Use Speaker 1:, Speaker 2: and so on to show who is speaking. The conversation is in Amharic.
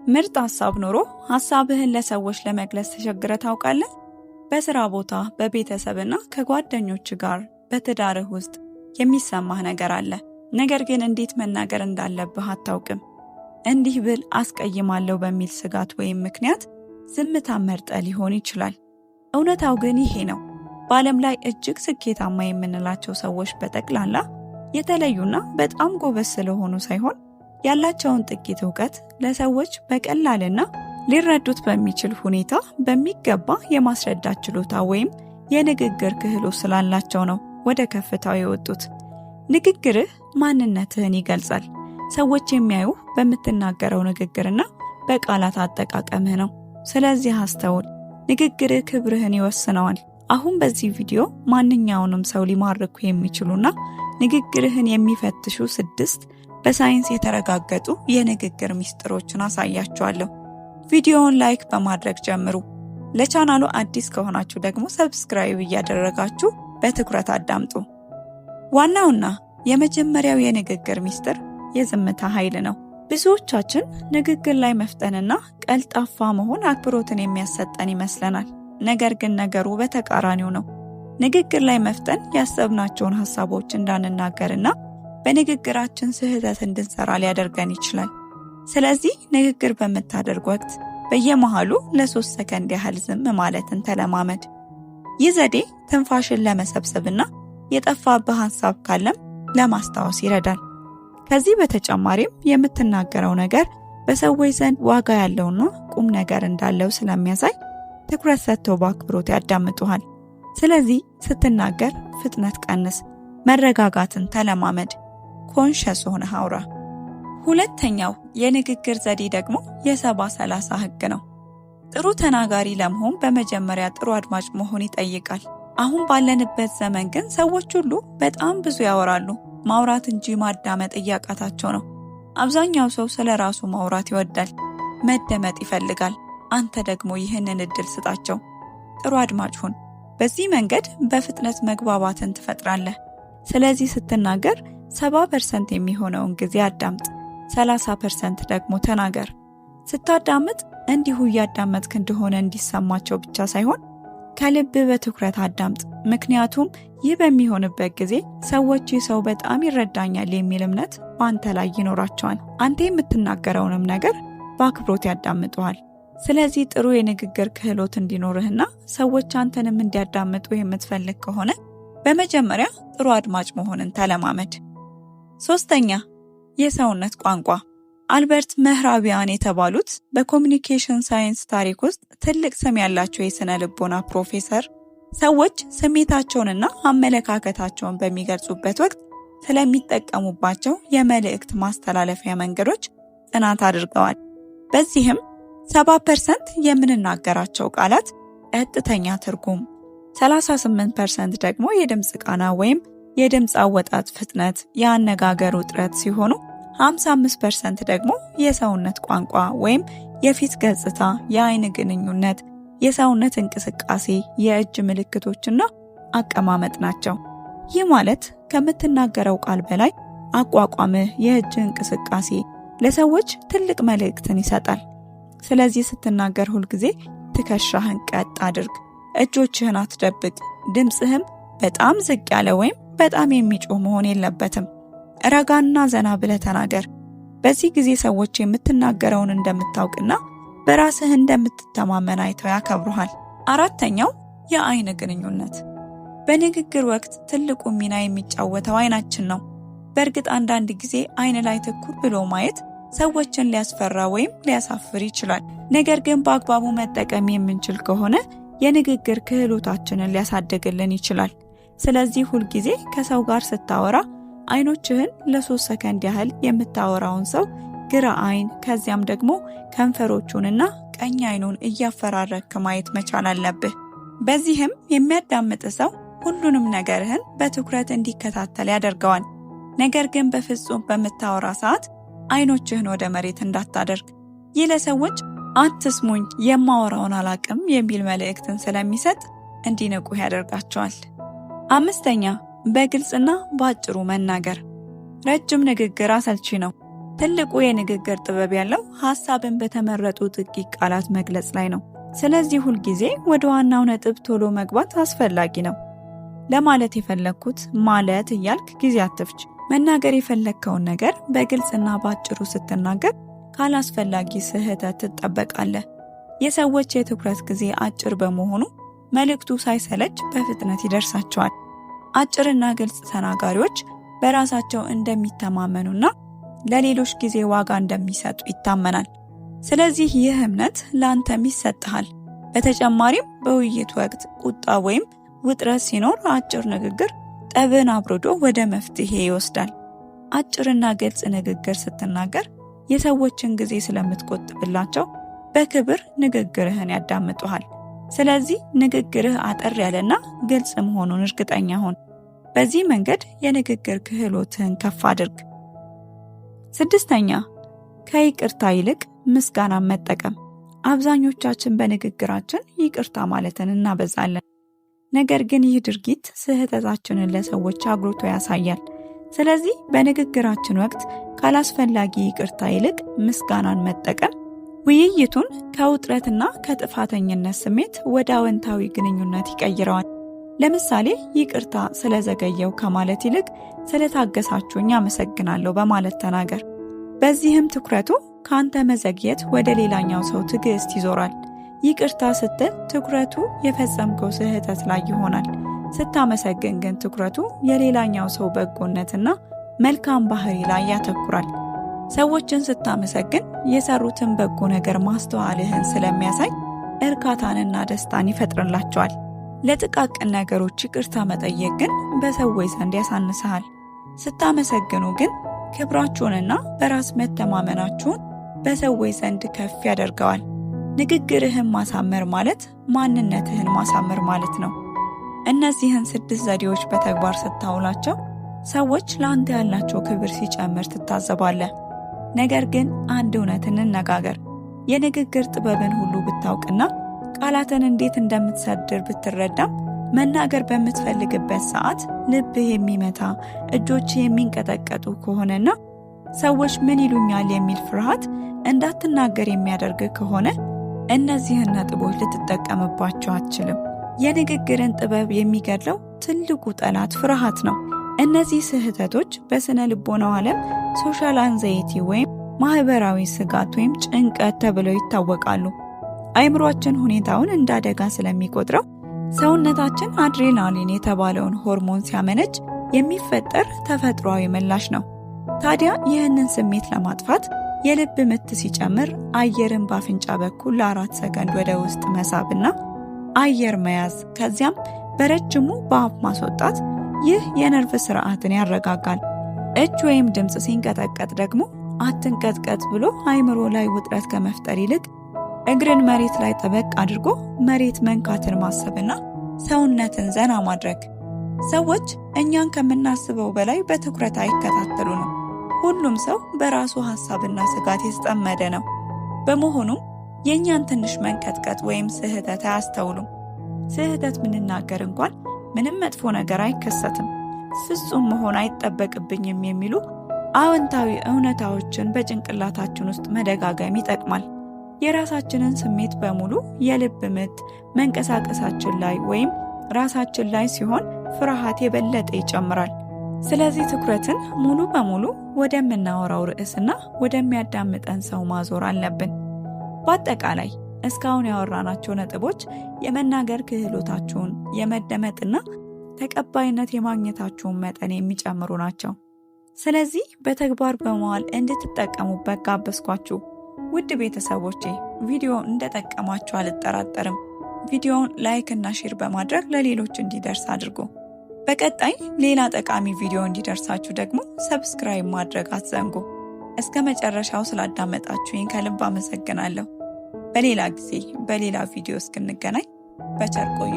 Speaker 1: ምርጥ ሐሳብ ኖሮ ሐሳብህን ለሰዎች ለመግለጽ ተቸግረህ ታውቃለህ? በሥራ ቦታ፣ በቤተሰብና ከጓደኞች ጋር፣ በትዳርህ ውስጥ የሚሰማህ ነገር አለ። ነገር ግን እንዴት መናገር እንዳለብህ አታውቅም። እንዲህ ብል አስቀይማለሁ በሚል ስጋት ወይም ምክንያት ዝምታን መርጠህ ሊሆን ይችላል። እውነታው ግን ይሄ ነው። በዓለም ላይ እጅግ ስኬታማ የምንላቸው ሰዎች በጠቅላላ የተለዩና በጣም ጎበዝ ስለሆኑ ሳይሆን ያላቸውን ጥቂት ዕውቀት ለሰዎች በቀላልና ሊረዱት በሚችል ሁኔታ በሚገባ የማስረዳት ችሎታ ወይም የንግግር ክህሎት ስላላቸው ነው ወደ ከፍታው የወጡት። ንግግርህ ማንነትህን ይገልጻል። ሰዎች የሚያዩህ በምትናገረው ንግግርና በቃላት አጠቃቀምህ ነው። ስለዚህ አስተውል። ንግግርህ ክብርህን ይወስነዋል። አሁን በዚህ ቪዲዮ ማንኛውንም ሰው ሊማርኩ የሚችሉና ንግግርህን የሚፈትሹ 6 በሳይንስ የተረጋገጡ የንግግር ሚስጥሮችን አሳያችኋለሁ። ቪዲዮውን ላይክ በማድረግ ጀምሩ። ለቻናሉ አዲስ ከሆናችሁ ደግሞ ሰብስክራይብ እያደረጋችሁ በትኩረት አዳምጡ። ዋናውና የመጀመሪያው የንግግር ሚስጥር የዝምታ ኃይል ነው። ብዙዎቻችን ንግግር ላይ መፍጠንና ቀልጣፋ መሆን አክብሮትን የሚያሰጠን ይመስለናል። ነገር ግን ነገሩ በተቃራኒው ነው። ንግግር ላይ መፍጠን ያሰብናቸውን ሐሳቦች እንዳንናገርና በንግግራችን ስህተት እንድንሰራ ሊያደርገን ይችላል። ስለዚህ ንግግር በምታደርግ ወቅት በየመሃሉ ለ3 ሰከንድ ያህል ዝም ማለትን ተለማመድ። ይህ ዘዴ ትንፋሽን ለመሰብሰብና የጠፋብህ ሐሳብ ካለም ለማስታወስ ይረዳል። ከዚህ በተጨማሪም የምትናገረው ነገር በሰዎች ዘንድ ዋጋ ያለውና ቁም ነገር እንዳለው ስለሚያሳይ ትኩረት ሰጥተው በአክብሮት ያዳምጡሃል። ስለዚህ ስትናገር ፍጥነት ቀንስ፣ መረጋጋትን ተለማመድ፣ ኮንሸስ ሆነህ አውራ። ሁለተኛው የንግግር ዘዴ ደግሞ የ70-30 ሕግ ነው። ጥሩ ተናጋሪ ለመሆን በመጀመሪያ ጥሩ አድማጭ መሆን ይጠይቃል። አሁን ባለንበት ዘመን ግን ሰዎች ሁሉ በጣም ብዙ ያወራሉ፣ ማውራት እንጂ ማዳመጥ እያቃታቸው ነው። አብዛኛው ሰው ስለ ራሱ ማውራት ይወዳል፣ መደመጥ ይፈልጋል። አንተ ደግሞ ይህንን እድል ስጣቸው። ጥሩ አድማጭ ሁን። በዚህ መንገድ በፍጥነት መግባባትን ትፈጥራለህ። ስለዚህ ስትናገር 70% የሚሆነውን ጊዜ አዳምጥ፣ 30% ደግሞ ተናገር። ስታዳምጥ እንዲሁ እያዳመጥክ እንደሆነ እንዲሰማቸው ብቻ ሳይሆን ከልብ በትኩረት አዳምጥ። ምክንያቱም ይህ በሚሆንበት ጊዜ ሰዎች ይህ ሰው በጣም ይረዳኛል የሚል እምነት በአንተ ላይ ይኖራቸዋል። አንተ የምትናገረውንም ነገር በአክብሮት ያዳምጡሃል። ስለዚህ ጥሩ የንግግር ክህሎት እንዲኖርህና ሰዎች አንተንም እንዲያዳምጡ የምትፈልግ ከሆነ በመጀመሪያ ጥሩ አድማጭ መሆንን ተለማመድ። 3ኛ የሰውነት ቋንቋ። አልበርት መህራቢያን የተባሉት በኮሚኒኬሽን ሳይንስ ታሪክ ውስጥ ትልቅ ስም ያላቸው የሥነ ልቦና ፕሮፌሰር ሰዎች ስሜታቸውንና አመለካከታቸውን በሚገልጹበት ወቅት ስለሚጠቀሙባቸው የመልእክት ማስተላለፊያ መንገዶች ጥናት አድርገዋል። በዚህም 70% የምንናገራቸው ቃላት ቀጥተኛ ትርጉም፣ 38% ደግሞ የድምፅ ቃና ወይም የድምፅ አወጣጥ ፍጥነት፣ የአነጋገር ውጥረት ሲሆኑ 55% ደግሞ የሰውነት ቋንቋ ወይም የፊት ገጽታ፣ የአይን ግንኙነት፣ የሰውነት እንቅስቃሴ፣ የእጅ ምልክቶችና አቀማመጥ ናቸው። ይህ ማለት ከምትናገረው ቃል በላይ አቋቋምህ፣ የእጅ እንቅስቃሴ ለሰዎች ትልቅ መልእክትን ይሰጣል። ስለዚህ ስትናገር ሁልጊዜ ትከሻህን ቀጥ አድርግ፣ እጆችህን አትደብቅ። ድምፅህም በጣም ዝቅ ያለ ወይም በጣም የሚጮህ መሆን የለበትም። ረጋና ዘና ብለህ ተናገር። በዚህ ጊዜ ሰዎች የምትናገረውን እንደምታውቅና በራስህ እንደምትተማመን አይተው ያከብሩሃል። 4ኛው የአይን ግንኙነት። በንግግር ወቅት ትልቁ ሚና የሚጫወተው አይናችን ነው። በእርግጥ አንዳንድ ጊዜ አይን ላይ ትኩር ብሎ ማየት ሰዎችን ሊያስፈራ ወይም ሊያሳፍር ይችላል። ነገር ግን በአግባቡ መጠቀም የምንችል ከሆነ የንግግር ክህሎታችንን ሊያሳድግልን ይችላል። ስለዚህ ሁልጊዜ ከሰው ጋር ስታወራ አይኖችህን ለ3 ሰከንድ ያህል የምታወራውን ሰው ግራ አይን፣ ከዚያም ደግሞ ከንፈሮቹንና ቀኝ አይኑን እያፈራረክ ማየት መቻል አለብህ። በዚህም የሚያዳምጥ ሰው ሁሉንም ነገርህን በትኩረት እንዲከታተል ያደርገዋል። ነገር ግን በፍጹም በምታወራ ሰዓት አይኖችህን ወደ መሬት እንዳታደርግ። ይህ ለሰዎች አትስሙኝ፣ የማወራውን አላቅም የሚል መልእክትን ስለሚሰጥ እንዲንቁህ ያደርጋቸዋል። 5ኛ በግልጽና በአጭሩ መናገር። ረጅም ንግግር አሰልቺ ነው። ትልቁ የንግግር ጥበብ ያለው ሐሳብን በተመረጡ ጥቂት ቃላት መግለጽ ላይ ነው። ስለዚህ ሁልጊዜ ወደ ዋናው ነጥብ ቶሎ መግባት አስፈላጊ ነው። ለማለት የፈለግኩት ማለት እያልክ ጊዜ አትፍጅ። መናገር የፈለግከውን ነገር በግልጽና ባጭሩ ስትናገር ካላስፈላጊ ስህተት ትጠበቃለህ። የሰዎች የትኩረት ጊዜ አጭር በመሆኑ መልእክቱ ሳይሰለች በፍጥነት ይደርሳቸዋል። አጭርና ግልጽ ተናጋሪዎች በራሳቸው እንደሚተማመኑና ለሌሎች ጊዜ ዋጋ እንደሚሰጡ ይታመናል። ስለዚህ ይህ እምነት ለአንተም ይሰጥሃል። በተጨማሪም በውይይት ወቅት ቁጣ ወይም ውጥረት ሲኖር አጭር ንግግር ጠብን አብርዶ ወደ መፍትሄ ይወስዳል። አጭርና ግልጽ ንግግር ስትናገር የሰዎችን ጊዜ ስለምትቆጥብላቸው በክብር ንግግርህን ያዳምጡሃል። ስለዚህ ንግግርህ አጠር ያለና ግልጽ መሆኑን እርግጠኛ ሁን። በዚህ መንገድ የንግግር ክህሎትህን ከፍ አድርግ። 6ኛ ከይቅርታ ይልቅ ምስጋናን መጠቀም። አብዛኞቻችን በንግግራችን ይቅርታ ማለትን እናበዛለን። ነገር ግን ይህ ድርጊት ስህተታችንን ለሰዎች አጉልቶ ያሳያል። ስለዚህ በንግግራችን ወቅት ካላስፈላጊ ይቅርታ ይልቅ ምስጋናን መጠቀም ውይይቱን ከውጥረትና ከጥፋተኝነት ስሜት ወደ አዎንታዊ ግንኙነት ይቀይረዋል። ለምሳሌ ይቅርታ ስለዘገየው ከማለት ይልቅ ስለታገሳችሁኝ አመሰግናለሁ በማለት ተናገር። በዚህም ትኩረቱ ካንተ መዘግየት ወደ ሌላኛው ሰው ትዕግስት ይዞራል። ይቅርታ ስትል ትኩረቱ የፈጸምከው ስህተት ላይ ይሆናል። ስታመሰግን ግን ትኩረቱ የሌላኛው ሰው በጎነትና መልካም ባህሪ ላይ ያተኩራል። ሰዎችን ስታመሰግን የሰሩትን በጎ ነገር ማስተዋልህን ስለሚያሳይ እርካታንና ደስታን ይፈጥርላቸዋል። ለጥቃቅን ነገሮች ይቅርታ መጠየቅ ግን በሰዎች ዘንድ ያሳንስሃል። ስታመሰግኑ ግን ክብራችሁንና በራስ መተማመናችሁን በሰዎች ዘንድ ከፍ ያደርገዋል። ንግግርህን ማሳመር ማለት ማንነትህን ማሳመር ማለት ነው። እነዚህን 6 ዘዴዎች በተግባር ስታውላቸው ሰዎች ለአንተ ያላቸው ክብር ሲጨምር ትታዘባለህ። ነገር ግን አንድ እውነት እንነጋገር። የንግግር ጥበብን ሁሉ ብታውቅና ቃላትን እንዴት እንደምትሰድር ብትረዳም መናገር በምትፈልግበት ሰዓት ልብህ የሚመታ እጆችህ የሚንቀጠቀጡ ከሆነና ሰዎች ምን ይሉኛል የሚል ፍርሃት እንዳትናገር የሚያደርግ ከሆነ እነዚህን ነጥቦች ልትጠቀምባቸው አትችልም። የንግግርን ጥበብ የሚገድለው ትልቁ ጠላት ፍርሃት ነው። እነዚህ ስህተቶች በስነ ልቦናው ዓለም ሶሻል አንዛይቲ ወይም ማህበራዊ ስጋት ወይም ጭንቀት ተብለው ይታወቃሉ። አይምሮአችን ሁኔታውን እንደ አደጋ ስለሚቆጥረው ሰውነታችን አድሬናሊን የተባለውን ሆርሞን ሲያመነጭ የሚፈጠር ተፈጥሯዊ ምላሽ ነው። ታዲያ ይህንን ስሜት ለማጥፋት የልብ ምት ሲጨምር አየርን በአፍንጫ በኩል ለ4 ሰከንድ ወደ ውስጥ መሳብና አየር መያዝ ከዚያም በረጅሙ በአፍ ማስወጣት፣ ይህ የነርቭ ስርዓትን ያረጋጋል። እጅ ወይም ድምፅ ሲንቀጠቀጥ ደግሞ አትንቀጥቀጥ ብሎ አይምሮ ላይ ውጥረት ከመፍጠር ይልቅ እግርን መሬት ላይ ጠበቅ አድርጎ መሬት መንካትን ማሰብና ሰውነትን ዘና ማድረግ። ሰዎች እኛን ከምናስበው በላይ በትኩረት አይከታተሉንም። ሁሉም ሰው በራሱ ሐሳብና ስጋት የተጠመደ ነው። በመሆኑም የእኛን ትንሽ መንቀጥቀጥ ወይም ስህተት አያስተውሉም። ስህተት ምንናገር እንኳን ምንም መጥፎ ነገር አይከሰትም፣ ፍጹም መሆን አይጠበቅብኝም የሚሉ አዎንታዊ እውነታዎችን በጭንቅላታችን ውስጥ መደጋገም ይጠቅማል። የራሳችንን ስሜት በሙሉ የልብ ምት መንቀሳቀሳችን ላይ ወይም ራሳችን ላይ ሲሆን ፍርሃት የበለጠ ይጨምራል። ስለዚህ ትኩረትን ሙሉ በሙሉ ወደምናወራው ርዕስና ወደሚያዳምጠን ሰው ማዞር አለብን። በአጠቃላይ እስካሁን ያወራናቸው ነጥቦች የመናገር ክህሎታችሁን የመደመጥና ተቀባይነት የማግኘታችሁን መጠን የሚጨምሩ ናቸው። ስለዚህ በተግባር በመዋል እንድትጠቀሙበት ጋበዝኳችሁ። ውድ ቤተሰቦቼ ቪዲዮ እንደጠቀማችሁ አልጠራጠርም። ቪዲዮውን ላይክ እና ሼር በማድረግ ለሌሎች እንዲደርስ አድርጉ። በቀጣይ ሌላ ጠቃሚ ቪዲዮ እንዲደርሳችሁ ደግሞ ሰብስክራይብ ማድረግ አትዘንጉ። እስከ መጨረሻው ስላዳመጣችሁኝ ከልብ አመሰግናለሁ። በሌላ ጊዜ በሌላ ቪዲዮ እስክንገናኝ በቸር ቆዩ።